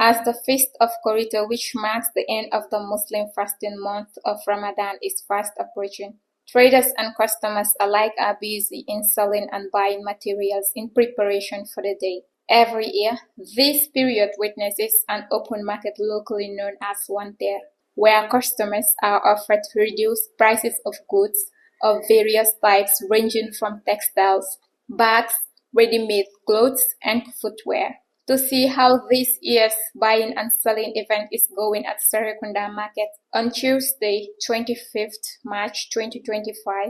As the feast of Koriteh, which marks the end of the Muslim fasting month of Ramadan, is fast approaching, traders and customers alike are busy in selling and buying materials in preparation for the day. Every year, this period witnesses an open market locally known as Wanter, where customers are offered reduced prices of goods of various types ranging from textiles, bags, ready-made clothes, and footwear. To see how this year's buying and selling event is going at Serrkunda Market on Tuesday, 25th March 2025,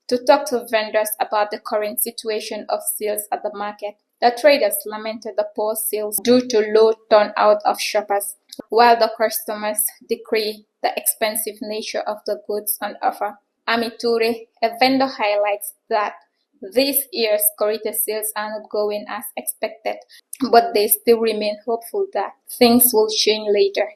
to talk to vendors about the current situation of sales at the market, the traders lamented the poor sales due to low turnout of shoppers, while the customers decree the expensive nature of the goods on offer. Ami Ture, a vendor, highlights that this year's Koriteh sales are not going as expected, but they still remain hopeful that things will change later.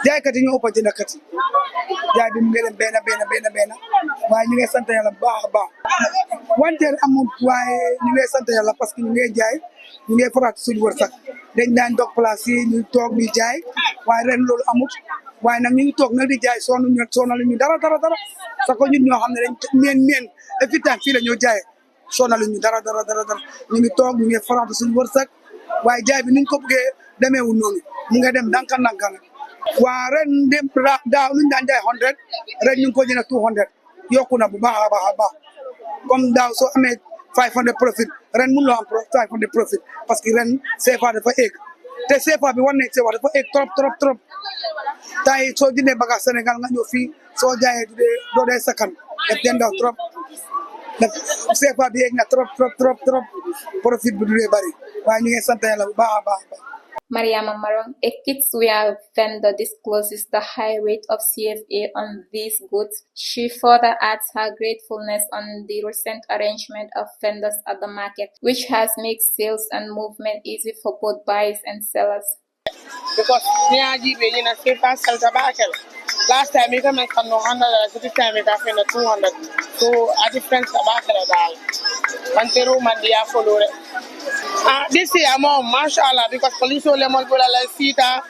jaaykat yi ñoo ëpp jëndkat yi jaay bi mu ngi dem benn waaye ñu ngi sant yàlla baax a baax wanteer amul waaye ñu ngi sant yàlla parce que ñu ngi jaay ñu ngi faraat suñu wërsëg dañ daan dog place yi ñu toog di jaay waaye ren loolu amut waaye nag ñu ngi toog nag di jaay sonal ñu dara parce que ñun ñoo xam ne dañ meen efitan fii la ñoo jaay sonal ñu dara ñu ngi toog ñu ngi faraat suñu wërsëg waaye jaay bi niñ ko bëggee demeewul noonu mu nga dem ndànk waa ren dem daaw luñ daan jaay 100 ren ñu ngi ko jënd 200 yokku na bu baax a baax comme daaw soo amee 500 profit ren mënuloo am 500 profit parce que ren CFA dafa egg te CFA bi war nañ CFA dafa egg trop tay soo jëndee bagage Sénégal nga ñëw fii soo jaayee doo dee sakkan def den daw trop CFA bi egg na trop profit bi du dee bari waaye ñu ngi sant yàlla bu baax a baax. Mariama Marong, a kidswear vendor, discloses the high rate of CFA on these goods. She further adds her gratefulness on the recent arrangement of vendors at the market, which has made sales and movement easy for both buyers and sellers. Because last time we come and 100, this time we got 200. So a difference about that. This year more mashallah because police will let sita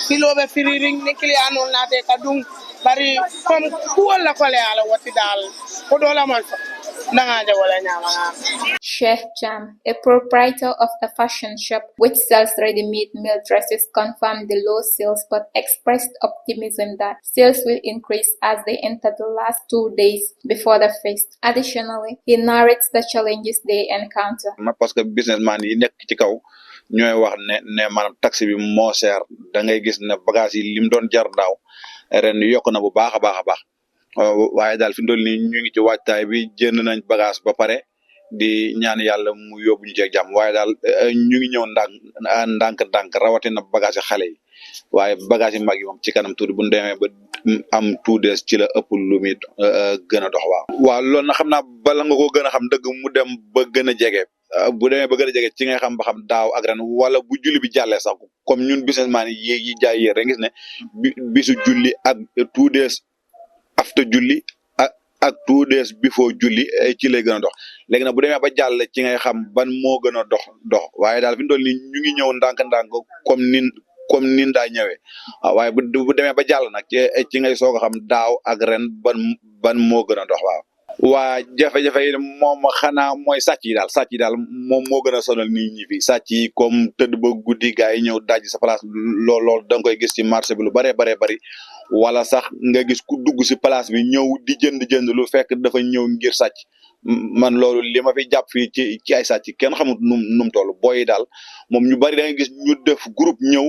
silo be firiring nikli anul na te kadung bari kom kuola kole ala wati dal ko dola man nanga je wala nyama. Sheikh Jam, a proprietor of a fashion shop which sells ready-made male dresses, confirmed the low sales but expressed optimism that sales will increase as they enter the last 2 days before the feast. Additionally, he narrates the challenges they encounter. Parce que businessman yi nekk ci kaw ñooy wax ne maanaam taxe bi moo cher da ngay gis ne bagage yi lim doon jar daaw ren yokk na bu baax a baax waaye daal fi ndol ni ñu ngi ci waajtaay bi jënd nañ bagage ba pare di ñaan yàlla mu yóbbu ñu ci jàmm waaye daal ñu ngi ñëw ndànk rawatina bagage yi xale yi waaye bagage yi mag yi moom ci kanam tuuti bu ñu demee ba am 2 days ci la ëpp lu muy gën a dox waaw loolu na xam naa bala nga ko gën a xam dëgg mu dem ba gën a jege bu demee ba gën a jege ci ngay xam ba xam daaw ak ren wala bu julli bi jàllee sax comme ñun businessman yi jaay yéen rek gis ne bisu julli ak 2 days after julli ak 2 days before julli ci lay gën a dox léegi nag bu demee ba jàll ci ngay xam ban moo gën a dox waaye daal fi mu toll nii ñu ngi ñëw ndànk comme nin daa ñëwee waaye bu demee ba jàll nag ci ngay soog a xam daaw ak ren ban moo gën a dox waaw. waa jafe-jafe yi moom xanaa mooy sàcc yi daal moom moo gën a sonal nit ñi fi sàcc yi comme tëdd ba guddi gaa yi ñëw dajji sa place lool da nga koy gis ci marché bi lu bari wala sax nga gis ku dugg si place bi ñëw di jënd lu fekk dafa ñëw ngir sàcc man loolu li ma fi jàpp fii ci ay sàcc kenn xamut num toll booy daal moom ñu bari da nga gis ñu def groupe ñëw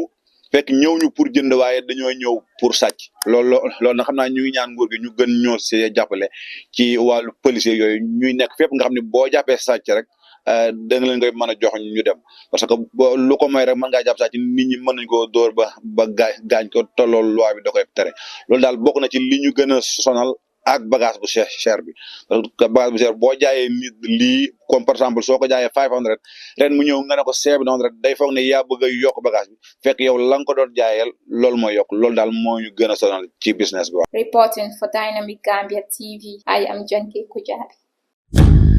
fekk ñëw ñu pour jënd waaye dañoo ñëw pour sàcc loolu na xam naa ñu ngi ñaan nguur gi ñu gën ñoo si jàppale ci wàllu policier yooyu ñuy nekk fépp nga xam ne boo jàppee sàcc rek da nga leen koy mën a jox ñu dem parce que lu ko may rek mën ngaa jàpp sàcc nit ñi mën nañ koo dóor ba gaañ ko te loolu loi bi da koy tere loolu daal bokk na ci li ñu gën a sonal ak bagage bu cher bi parce que bagage bu cher boo jaayee nit lii comme par exemple soo ko jaayee 500 ren mu ñëw nga ne ko 700 day foog ne yaa bëgg a yokk bagage bi fekk yow la nga ko doon jaayeel loolu mooy yokk loolu daal moo ñu gën a sonal ci business bi. Reporting for Dynamic Gambia TV, I am Janke Kujabi.